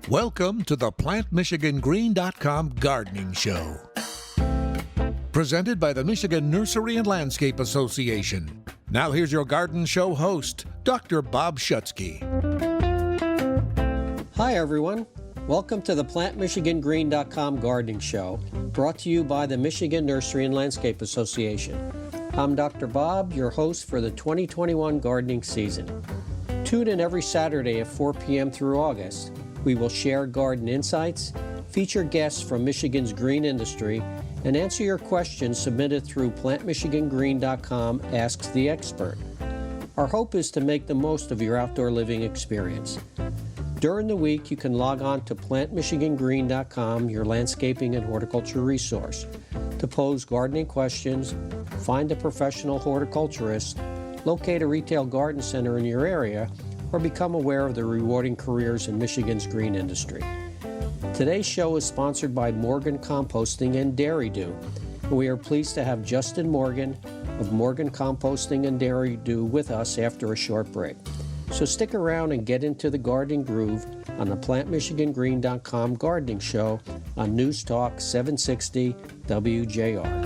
Welcome to the PlantMichiganGreen.com Gardening Show. Presented by the Michigan Nursery and Landscape Association. Now here's your Garden Show host, Dr. Bob Schutzki. Hi everyone. Welcome to the PlantMichiganGreen.com Gardening Show, brought to you by the Michigan Nursery and Landscape Association. I'm Dr. Bob, your host for the 2021 gardening season. Tune in every Saturday at 4 p.m. through August. We will share garden insights, feature guests from Michigan's green industry, and answer your questions submitted through PlantMichiganGreen.com Asks the Expert. Our hope is to make the most of your outdoor living experience. During the week, you can log on to PlantMichiganGreen.com, your landscaping and horticulture resource, to pose gardening questions, find a professional horticulturist, locate a retail garden center in your area, or become aware of the rewarding careers in Michigan's green industry. Today's show is sponsored by Morgan Composting and Dairy Dew. We are pleased to have Justin Morgan of Morgan Composting and Dairy Dew with us after a short break. So stick around and get into the gardening groove on the PlantMichiganGreen.com Gardening Show on News Talk 760 WJR.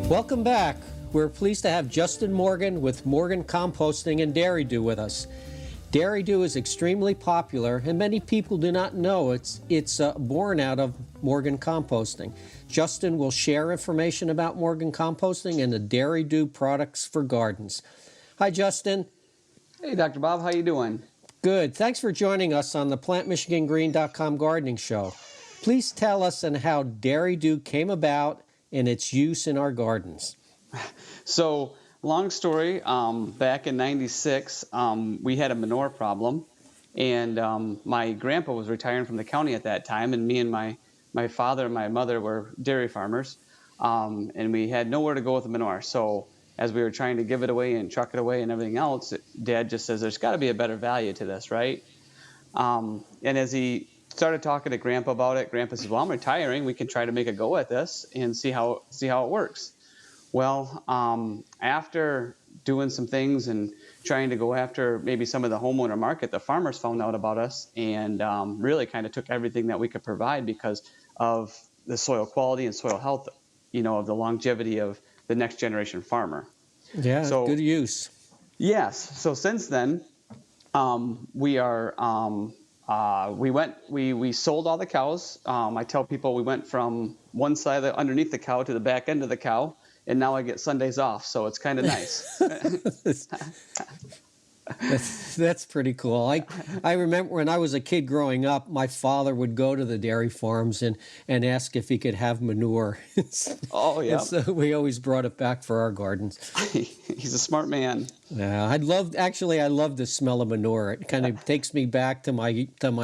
Welcome back. We're pleased to have Justin Morgan with Morgan Composting and Dairy Dew with us. Dairy Dew is extremely popular, and many people do not know it's born out of Morgan Composting. Justin will share information about Morgan Composting and the Dairy Dew products for gardens. Hi, Justin. Hey, Dr. Bob. How you doing? Good. Thanks for joining us on the PlantMichiganGreen.com Gardening Show. Please tell us on how Dairy Dew came about and its use in our gardens. So, long story, back in '96, we had a manure problem, and my grandpa was retiring from the county at that time, and me and my father and my mother were dairy farmers, and we had nowhere to go with the manure. So, as we were trying to give it away and truck it away and everything else, Dad just says, there's got to be a better value to this, right? And as he started talking to Grandpa about it, Grandpa says, well, I'm retiring. We can try to make a go at this and see how it works. Well, after doing some things and trying to go after maybe some of the homeowner market, the farmers found out about us and really kind of took everything that we could provide because of the soil quality and soil health, of the longevity of the next generation farmer. Yeah, so, good use. Yes. So since then, we sold all the cows. I tell people we went from one side underneath the cow to the back end of the cow, and now I get Sundays off, so it's kind of nice. That's pretty cool. I remember when I was a kid growing up, my father would go to the dairy farms and ask if he could have manure. Oh, yeah. And so we always brought it back for our gardens. He's a smart man. Yeah, I love the smell of manure. It kind of takes me back to my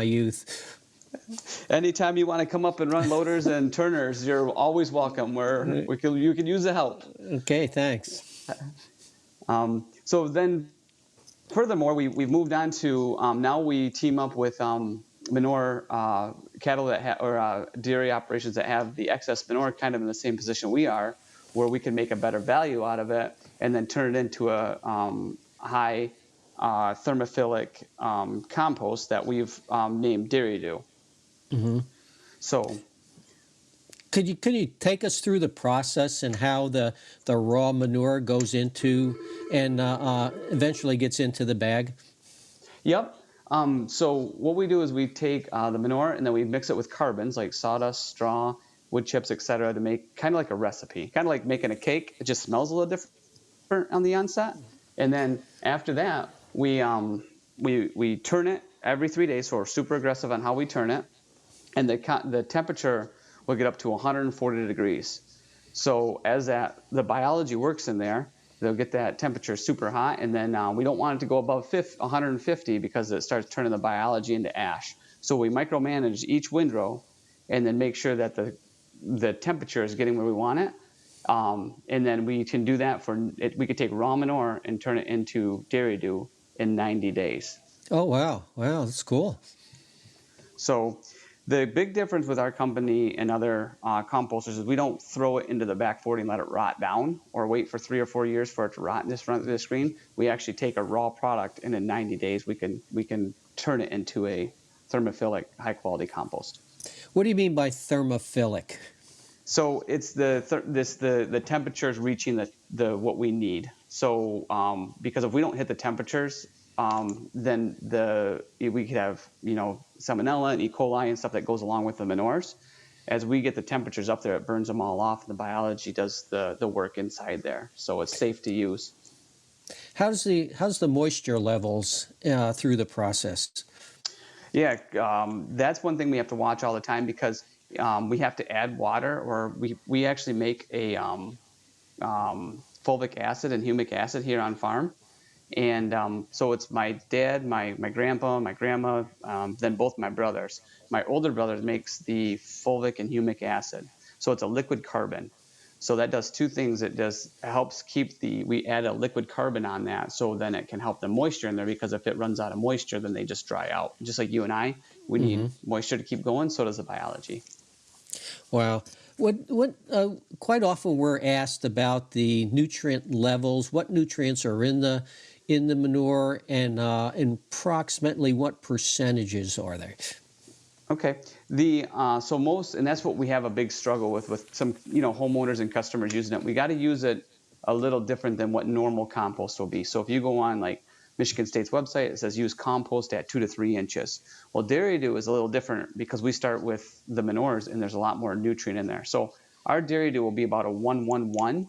youth. Anytime you want to come up and run loaders and turners, you're always welcome. You can use the help. Okay, thanks. So then, furthermore, we've moved on to now we team up with manure cattle or dairy operations that have the excess manure kind of in the same position we are, where we can make a better value out of it and then turn it into a high thermophilic compost that we've named Dairy Dew. Mm-hmm. So, could you take us through the process and how the raw manure goes into and eventually gets into the bag? Yep. So what we do is we take the manure and then we mix it with carbons like sawdust, straw, wood chips, etc., to make kind of like a recipe, kind of like making a cake. It just smells a little different on the onset. And then after that, we turn it every 3 days. So we're super aggressive on how we turn it. And the temperature will get up to 140 degrees. So as the biology works in there, they'll get that temperature super hot, and then we don't want it to go above 150 because it starts turning the biology into ash. So we micromanage each windrow and then make sure that the temperature is getting where we want it. And then we can do that we could take raw manure and turn it into Dairy Dew in 90 days. Oh, wow. Wow, that's cool. So The big difference with our company and other composters is we don't throw it into the back 40 and let it rot down or wait for 3 or 4 years for it to rot and just run through the screen. We actually take a raw product, and in 90 days we can turn it into a thermophilic, high quality compost. What do you mean by thermophilic? So it's the temperatures reaching the what we need. So because if we don't hit the temperatures, then we could have salmonella and E. coli and stuff that goes along with the manures. As we get the temperatures up there, it burns them all off, and the biology does the work inside there. So it's safe to use. How's the moisture levels through the process? Yeah, that's one thing we have to watch all the time, because we have to add water, or we actually make a fulvic acid and humic acid here on farm. And so it's my dad, my grandpa, my grandma, then both my brothers. My older brother makes the fulvic and humic acid. So it's a liquid carbon. So that does two things. It helps keep we add a liquid carbon on that, so then it can help the moisture in there, because if it runs out of moisture, then they just dry out. Just like you and I, we need moisture to keep going, so does the biology. Wow. Quite often we're asked about the nutrient levels, what nutrients are in the manure, and approximately what percentages are there? Okay. So most, and that's what we have a big struggle with some, homeowners and customers using it. We got to use it a little different than what normal compost will be. So if you go on like Michigan State's website, it says use compost at 2 to 3 inches. Well, Dairy Do is a little different, because we start with the manures and there's a lot more nutrient in there. So our Dairy Do will be about a 1-1-1.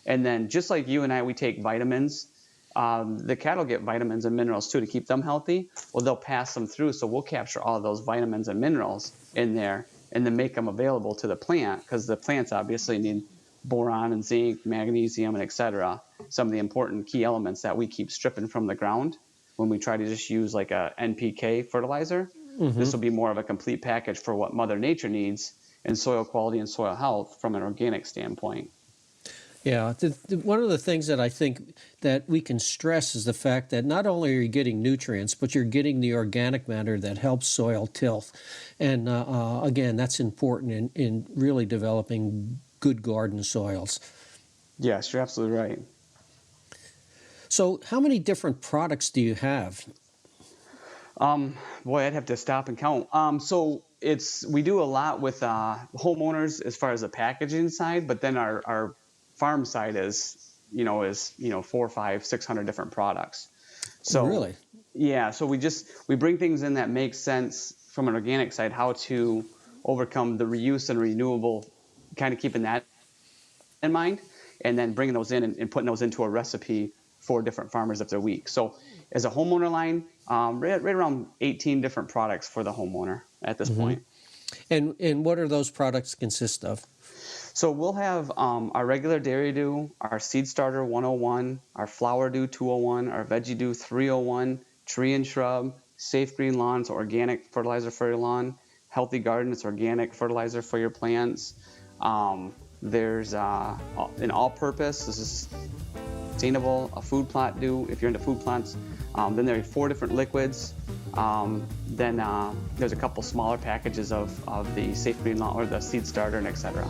And then just like you and I, we take vitamins. The cattle get vitamins and minerals too to keep them healthy. Well, they'll pass them through, so we'll capture all of those vitamins and minerals in there and then make them available to the plant, because the plants obviously need boron and zinc, magnesium, and etc. Some of the important key elements that we keep stripping from the ground when we try to just use like a NPK fertilizer. This will be more of a complete package for what Mother Nature needs in soil quality and soil health from an organic standpoint. Yeah, one of the things that I think that we can stress is the fact that not only are you getting nutrients, but you're getting the organic matter that helps soil tilth. And again, that's important in really developing good garden soils. Yes, you're absolutely right. So how many different products do you have? Boy, I'd have to stop and count. So we do a lot with homeowners as far as the packaging side, but then our farm side is 400, 500, 600 different products. So really, yeah. So we bring things in that make sense from an organic side, how to overcome the reuse and renewable, kind of keeping that in mind, and then bringing those in and putting those into a recipe for different farmers if they're weak. So as a homeowner line, right around 18 different products for the homeowner at this point. And what are those products consist of? So we'll have our regular Dairy Dew, our Seed Starter 101, our Flower Dew 201, our Veggie Dew 301, Tree and Shrub, Safe Green Lawns, organic fertilizer for your lawn, Healthy Garden, it's organic fertilizer for your plants. There's an all-purpose, this is sustainable, a food plot dew if you're into food plots. Then there are 4 different liquids. Then there's a couple smaller packages of the Safe Green Lawn or the Seed Starter, and etc.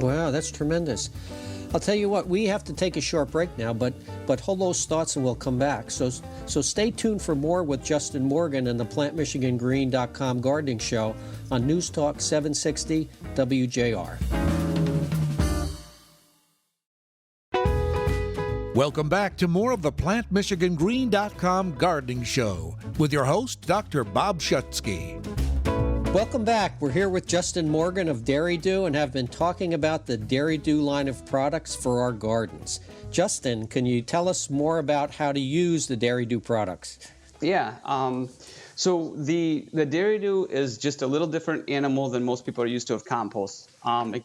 Wow, that's tremendous. I'll tell you what, we have to take a short break now, but hold those thoughts and we'll come back. So stay tuned for more with Justin Morgan and the PlantMichiganGreen.com Gardening Show on News Talk 760 WJR. Welcome back to more of the PlantMichiganGreen.com Gardening Show with your host, Dr. Bob Schutzki. Welcome back. We're here with Justin Morgan of Dairy Dew and have been talking about the Dairy Dew line of products for our gardens. Justin, can you tell us more about how to use the Dairy Dew products? Yeah. So the Dairy Dew is just a little different animal than most people are used to of compost. Again,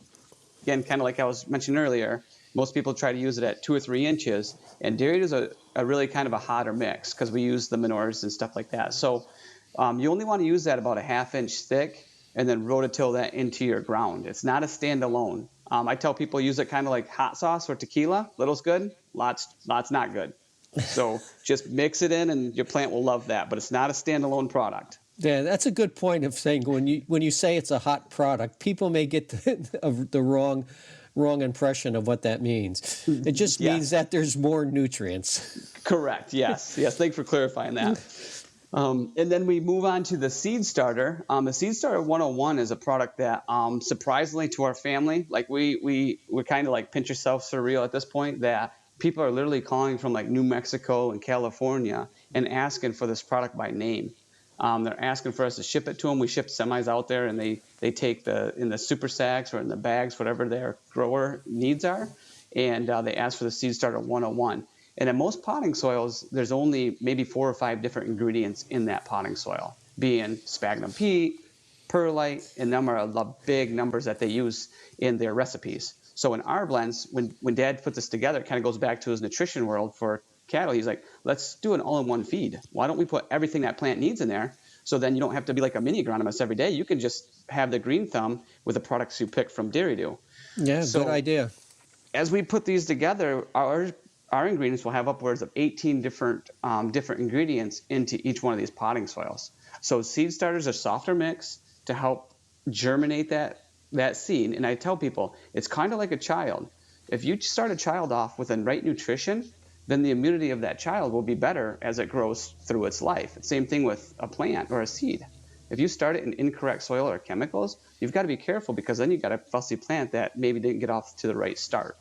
kind of like I was mentioning earlier, most people try to use it at 2 or 3 inches, and Dairy Dew is a really kind of a hotter mix because we use the manures and stuff like that. So you only want to use that about a 1/2 inch thick and then rototill that into your ground. It's not a standalone. I tell people use it kind of like hot sauce or tequila. Little's good, lots not good. So just mix it in and your plant will love that, but it's not a standalone product. Yeah, that's a good point of saying when you say it's a hot product, people may get the wrong impression of what that means. It just means Yes, that there's more nutrients. correct. Yes, yes. Thanks for clarifying that. And then we move on to the Seed Starter. The Seed Starter 101 is a product that, surprisingly to our family, like we're kind of like pinch yourself surreal at this point, that people are literally calling from like New Mexico and California and asking for this product by name. They're asking for us to ship it to them. We ship semis out there, and they take in the super sacks or in the bags, whatever their grower needs are, and they ask for the Seed Starter 101. And in most potting soils, there's only maybe 4 or 5 different ingredients in that potting soil, being sphagnum peat, perlite, and them are the big numbers that they use in their recipes. So in our blends, when Dad put this together, it kind of goes back to his nutrition world for cattle. He's like, let's do an all-in-one feed. Why don't we put everything that plant needs in there? So then you don't have to be like a mini agronomist every day. You can just have the green thumb with the products you pick from Dairy Do. Yeah, So good idea. as we put these together, our ingredients will have upwards of 18 different ingredients into each one of these potting soils. So seed starters are softer mix to help germinate that seed. And I tell people, it's kind of like a child. If you start a child off with the right nutrition, then the immunity of that child will be better as it grows through its life. Same thing with a plant or a seed. If you start it in incorrect soil or chemicals, you've got to be careful, because then you've got a fussy plant that maybe didn't get off to the right start.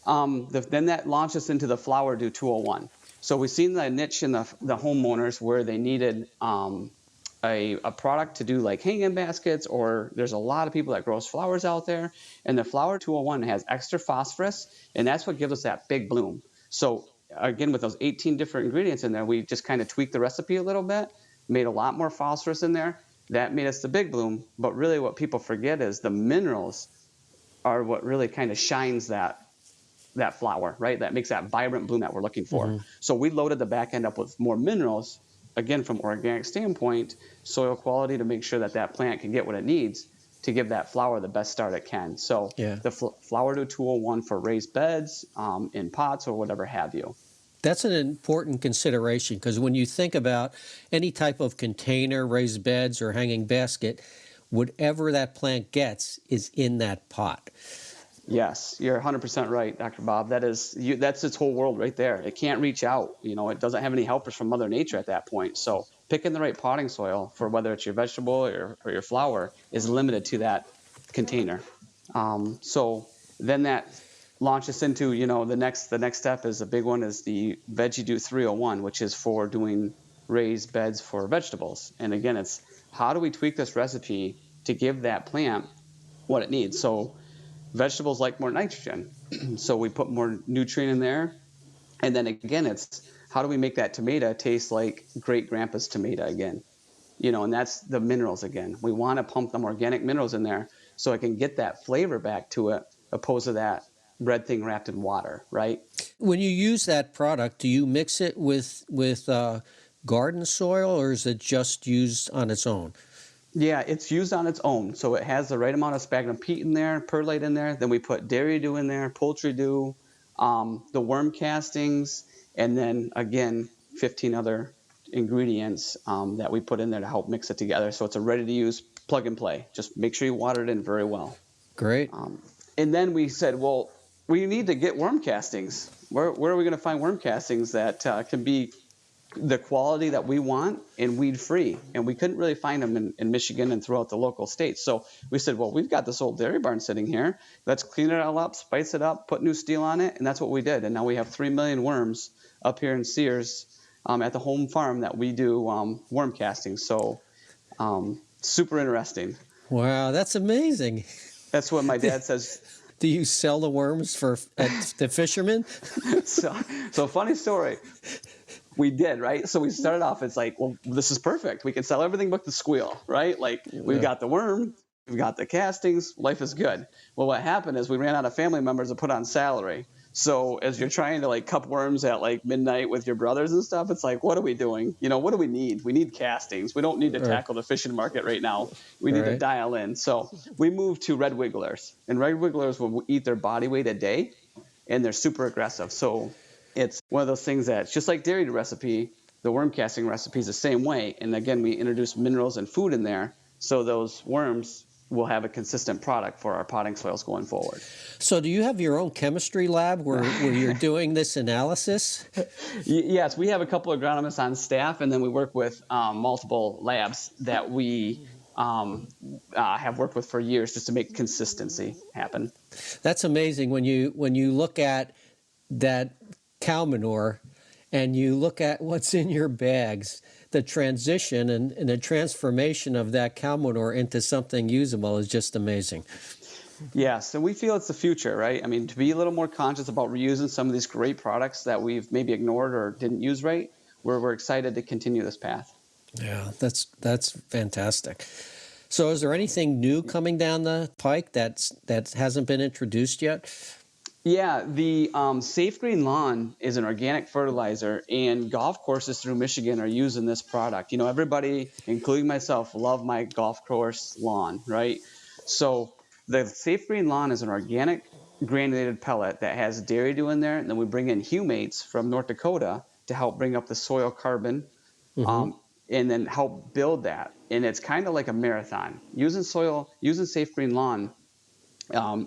Then that launches into the Flower Dew 201. So we've seen the niche in the homeowners where they needed a product to do like hanging baskets, or there's a lot of people that grows flowers out there. And the Flower 201 has extra phosphorus, and that's what gives us that big bloom. So again, with those 18 different ingredients in there, we just kind of tweaked the recipe a little bit, made a lot more phosphorus in there. That made us the big bloom. But really what people forget is the minerals are what really kind of shines that flower, right? That makes that vibrant bloom that we're looking for. Mm-hmm. So we loaded the back end up with more minerals, again, from organic standpoint, soil quality, to make sure that plant can get what it needs to give that flower the best start it can. So the Flower Dew 201 for raised beds, in pots or whatever have you. That's an important consideration, because when you think about any type of container, raised beds, or hanging basket, whatever that plant gets is in that pot. Yes, you're 100% right, Dr. Bob. That's its whole world right there. It can't reach out. It doesn't have any helpers from Mother Nature at that point. So picking the right potting soil for whether it's your vegetable or your flower is limited to that container. So then that launches into, the next step is a big one, is the Veggie Dew 301, which is for doing raised beds for vegetables. And again, it's how do we tweak this recipe to give that plant what it needs? So vegetables like more nitrogen, so we put more nutrient in there. And then again, it's how do we make that tomato taste like great grandpa's tomato again? And that's the minerals again. We want to pump them organic minerals in there so it can get that flavor back to it, opposed to that red thing wrapped in water, right? When you use that product, do you mix it with garden soil, or is it just used on its own? Yeah, it's used on its own. So it has the right amount of sphagnum peat in there, perlite in there. Then we put dairy dew in there, poultry dew, the worm castings, and then again, 15 other ingredients that we put in there to help mix it together. So it's a ready-to-use plug and play. Just make sure you water it in very well. Great. And then we said, well, we need to get worm castings. Where are we going to find worm castings that can be the quality that we want and weed-free? And we couldn't really find them in Michigan and throughout the local states. So we said, well, we've got this old dairy barn sitting here. Let's clean it all up, spice it up, put new steel on it. And that's what we did. And now we have 3 million worms up here in Sears at the home farm that we do worm casting. So super interesting. Wow, that's amazing. That's what my dad says. Do you sell the worms at the fishermen? So funny story. We did, right? So we started off, it's like, well, this is perfect. We can sell everything but the squeal, right? Like, we've got the worm, we've got the castings, life is good. Well, what happened is we ran out of family members to put on salary. So as you're trying to like cup worms at like midnight with your brothers and stuff, it's like, what are we doing? What do we need? We need castings. We don't need to tackle the fishing market right now. We need to dial in. So we moved to red wigglers, and red wigglers will eat their body weight a day, and they're super aggressive. So it's one of those things that's just like dairy recipe. the worm casting recipes the same way. And again, we introduce minerals and food in there, so those worms will have a consistent product for our potting soils going forward. So do you have your own chemistry lab where you're doing this analysis? Yes, we have a couple of agronomists on staff, and then we work with multiple labs that we have worked with for years just to make consistency happen. That's amazing when you look at that cow manure and you look at what's in your bags. The transition and the transformation of that cow manure into something usable is just amazing. Yes, and we feel it's the future, right? I mean, to be a little more conscious about reusing some of these great products that we've maybe ignored or didn't use right, we're excited to continue this path. Yeah, that's fantastic. So is there anything new coming down the pike that hasn't been introduced yet? Yeah, the Safe Green Lawn is an organic fertilizer, and golf courses through Michigan are using this product. You know, everybody, including myself, love my golf course lawn, right? So the Safe Green Lawn is an organic granulated pellet that has dairy dew in there, and then we bring in humates from North Dakota to help bring up the soil carbon, and then help build that. And it's kind of like a marathon. Using Safe Green Lawn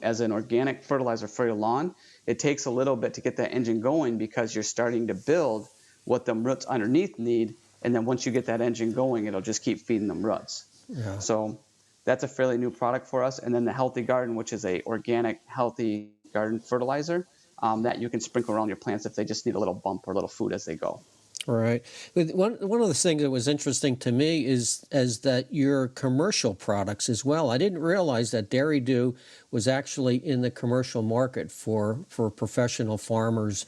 as an organic fertilizer for your lawn, it takes a little bit to get that engine going because you're starting to build what the roots underneath need, and then once you get that engine going, it'll just keep feeding them roots. Yeah. So that's a fairly new product for us. And then the Healthy Garden, which is a organic healthy garden fertilizer that you can sprinkle around your plants if they just need a little bump or a little food as they go. Right. One of the things that was interesting to me is that your commercial products as well. I didn't realize that Dairy Dew was actually in the commercial market for professional farmers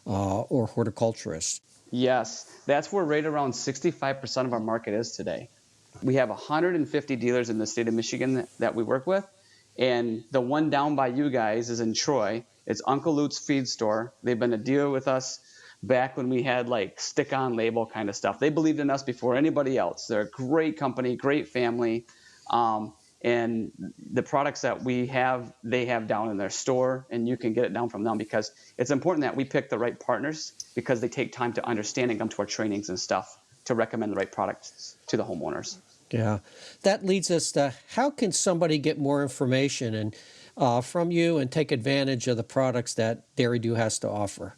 or horticulturists. Yes, that's where right around 65% of our market is today. We have 150 dealers in the state of Michigan that we work with, and the one down by you guys is in Troy. It's Uncle Luke's Feed Store. They've been a dealer with us back when we had like stick-on label kind of stuff. They believed in us before anybody else. They're a great company, great family, and the products that we have, they have down in their store, and you can get it down from them because it's important that we pick the right partners because they take time to understand and come to our trainings and stuff to recommend the right products to the homeowners. Yeah, that leads us to how can somebody get more information and from you and take advantage of the products that Dairy Dew has to offer?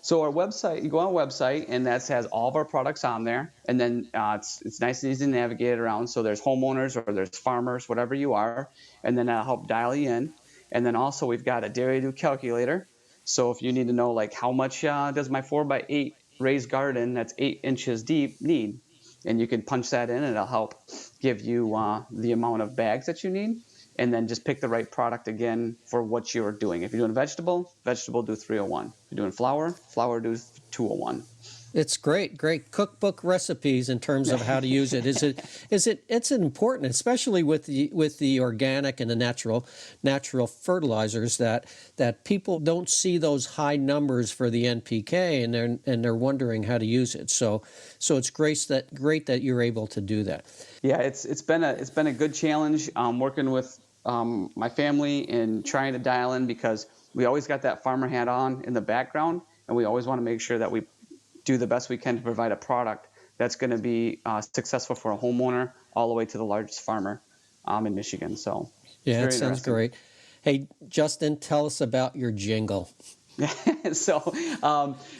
So our website, you go on our website, and that has all of our products on there. And then it's nice and easy to navigate around. So there's homeowners or there's farmers, whatever you are, and then that'll help dial you in. And then also we've got a Dairy Dew calculator. So if you need to know like how much does my 4x8 raised garden that's 8 inches deep need, and you can punch that in, and it'll help give you the amount of bags that you need. And then just pick the right product again for what you're doing. If you're doing vegetable do 301. If you're doing flour do 201. It's great cookbook recipes in terms of how to use it. It's important, especially with the organic and the natural fertilizers that people don't see those high numbers for the NPK and they're wondering how to use it. So it's great that you're able to do that. Yeah, it's been a good challenge working with my family and trying to dial in because we always got that farmer hat on in the background, and we always want to make sure that we do the best we can to provide a product that's going to be successful for a homeowner all the way to the largest farmer in Michigan. So yeah, that sounds great. Hey, Justin, tell us about your jingle. So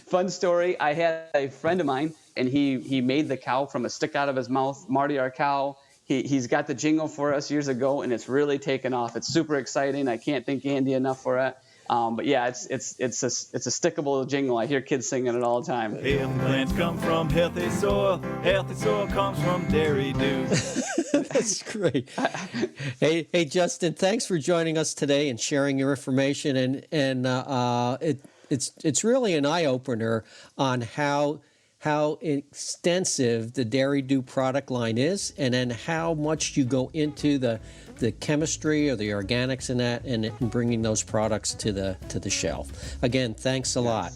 fun story. I had a friend of mine, and he made the cow from a stick out of his mouth. Marty, our cow. He's got the jingle for us years ago, and it's really taken off. It's super exciting. I can't thank Andy enough for it. But yeah, it's a stickable jingle. I hear kids singing it all the time. Healthy plants come from healthy soil. Healthy soil comes from Dairy Dew. That's great. Hey, Justin, thanks for joining us today and sharing your information. It's really an eye opener on how extensive the Dairy Dew product line is, and then how much you go into the chemistry or the organics in that, and bringing those products to the shelf. Again, thanks a lot.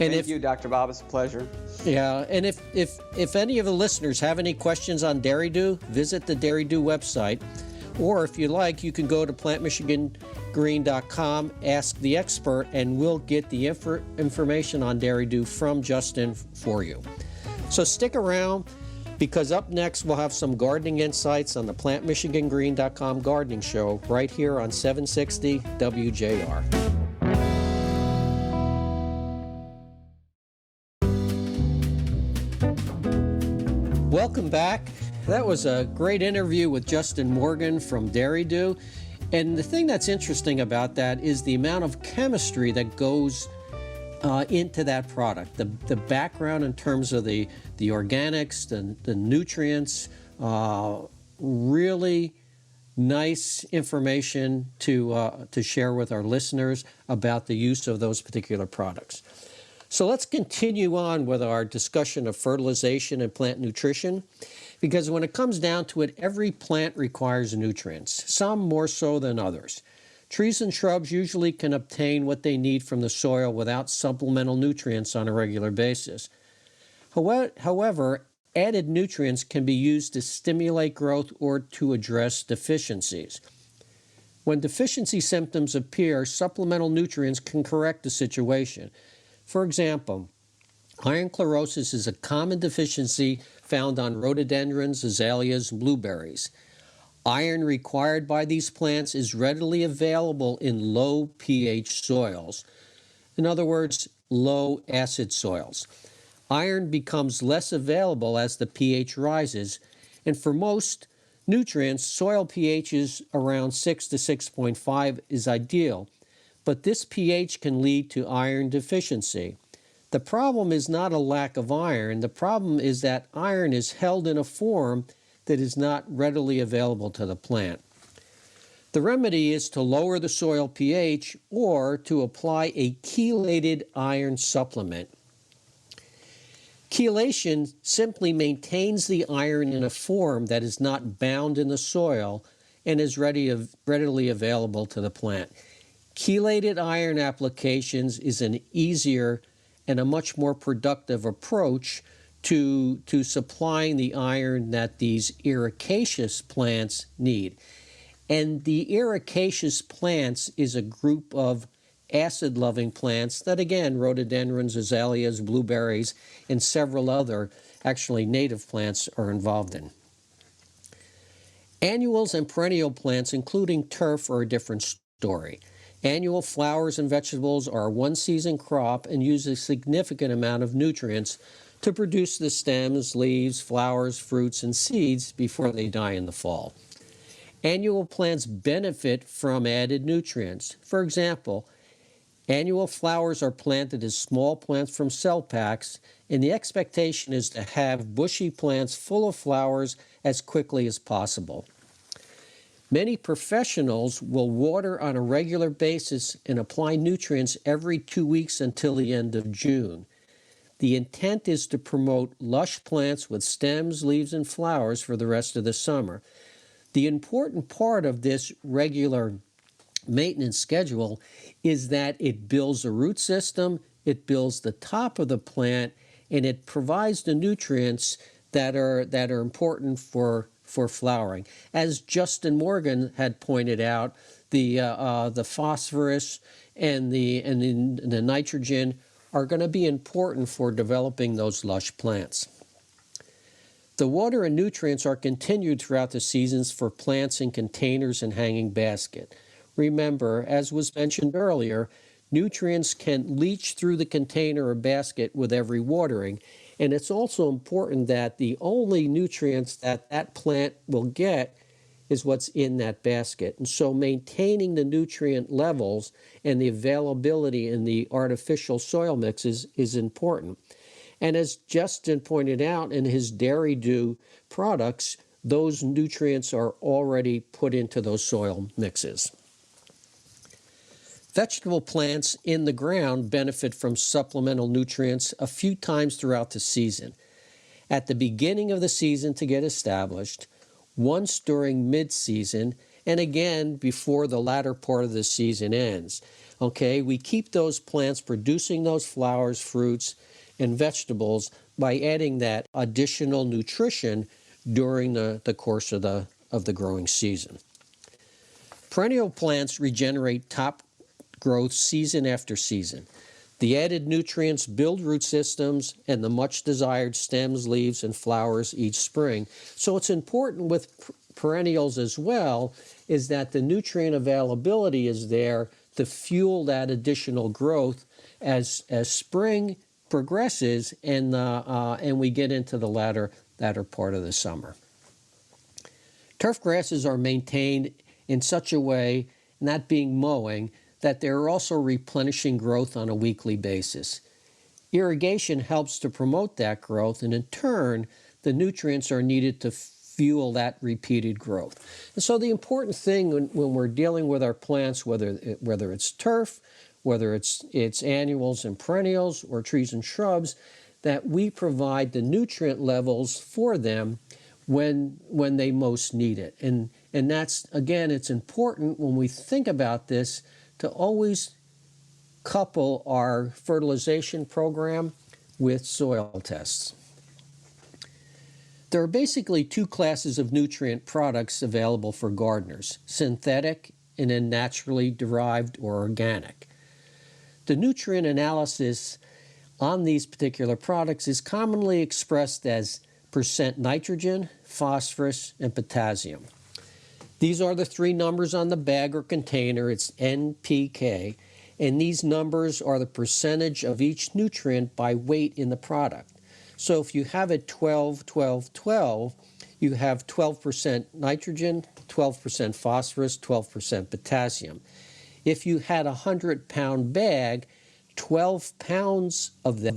And Thank you, Dr. Bob. It's a pleasure. Yeah, and if any of the listeners have any questions on Dairy Dew, visit the Dairy Dew website. Or if you like, you can go to plantmichigangreen.com, ask the expert, and we'll get the information on Dairy Dew from Justin for you. So stick around, because up next we'll have some gardening insights on the PlantMichiganGreen.com gardening show right here on 760 WJR. Welcome back. That was a great interview with Justin Morgan from Dairy Dew. And the thing that's interesting about that is the amount of chemistry that goes into that product. The background in terms of the organics, the nutrients, really nice information to share with our listeners about the use of those particular products. So let's continue on with our discussion of fertilization and plant nutrition, because when it comes down to it, every plant requires nutrients, some more so than others. Trees and shrubs usually can obtain what they need from the soil without supplemental nutrients on a regular basis. However, added nutrients can be used to stimulate growth or to address deficiencies. When deficiency symptoms appear, supplemental nutrients can correct the situation. For example, iron chlorosis is a common deficiency found on rhododendrons, azaleas, and blueberries. Iron required by these plants is readily available in low pH soils. In other words, low acid soils. Iron becomes less available as the pH rises, and for most nutrients, soil pHs around 6 to 6.5 is ideal, but this pH can lead to iron deficiency. The problem is not a lack of iron. The problem is that iron is held in a form that is not readily available to the plant. The remedy is to lower the soil pH or to apply a chelated iron supplement. Chelation simply maintains the iron in a form that is not bound in the soil and is readily available to the plant. Chelated iron applications is an easier and a much more productive approach to supplying the iron that these ericaceous plants need. And the ericaceous plants is a group of acid-loving plants that, again, rhododendrons, azaleas, blueberries, and several other actually native plants are involved in. Annuals and perennial plants, including turf, are a different story. Annual flowers and vegetables are a one-season crop and use a significant amount of nutrients to produce the stems, leaves, flowers, fruits, and seeds before they die in the fall. Annual plants benefit from added nutrients. For example, annual flowers are planted as small plants from cell packs, and the expectation is to have bushy plants full of flowers as quickly as possible. Many professionals will water on a regular basis and apply nutrients every 2 weeks until the end of June. The intent is to promote lush plants with stems, leaves, and flowers for the rest of the summer. The important part of this regular maintenance schedule is that it builds a root system, it builds the top of the plant, and it provides the nutrients that are important for flowering. As Justin Morgan had pointed out, the phosphorus and the nitrogen are going to be important for developing those lush plants. The water and nutrients are continued throughout the seasons for plants in containers and hanging basket. Remember, as was mentioned earlier, nutrients can leach through the container or basket with every watering, and it's also important that the only nutrients that plant will get is what's in that basket. And so maintaining the nutrient levels and the availability in the artificial soil mixes is important. And as Justin pointed out in his Dairy Dew products, those nutrients are already put into those soil mixes. Vegetable plants in the ground benefit from supplemental nutrients a few times throughout the season. At the beginning of the season to get established, once during mid-season, and again before the latter part of the season ends. Okay, we keep those plants producing those flowers, fruits, and vegetables by adding that additional nutrition during the course of the growing season. Perennial plants regenerate top growth season after season. The added nutrients build root systems and the much desired stems, leaves, and flowers each spring. So it's important with perennials as well is that the nutrient availability is there to fuel that additional growth as spring progresses and we get into the latter part of the summer. Turf grasses are maintained in such a way, not being mowing, that they're also replenishing growth on a weekly basis. Irrigation helps to promote that growth, and in turn, the nutrients are needed to fuel that repeated growth. And so the important thing when we're dealing with our plants, whether it's turf, whether it's annuals and perennials or trees and shrubs, that we provide the nutrient levels for them when they most need it. And that's, again, it's important when we think about this to always couple our fertilization program with soil tests. There are basically two classes of nutrient products available for gardeners, synthetic and then naturally derived or organic. The nutrient analysis on these particular products is commonly expressed as percent nitrogen, phosphorus, and potassium. These are the three numbers on the bag or container. It's NPK, and these numbers are the percentage of each nutrient by weight in the product. So if you have it 12, 12, 12, you have 12% nitrogen, 12% phosphorus, 12% potassium. If you had a 100-pound bag, 12 pounds of the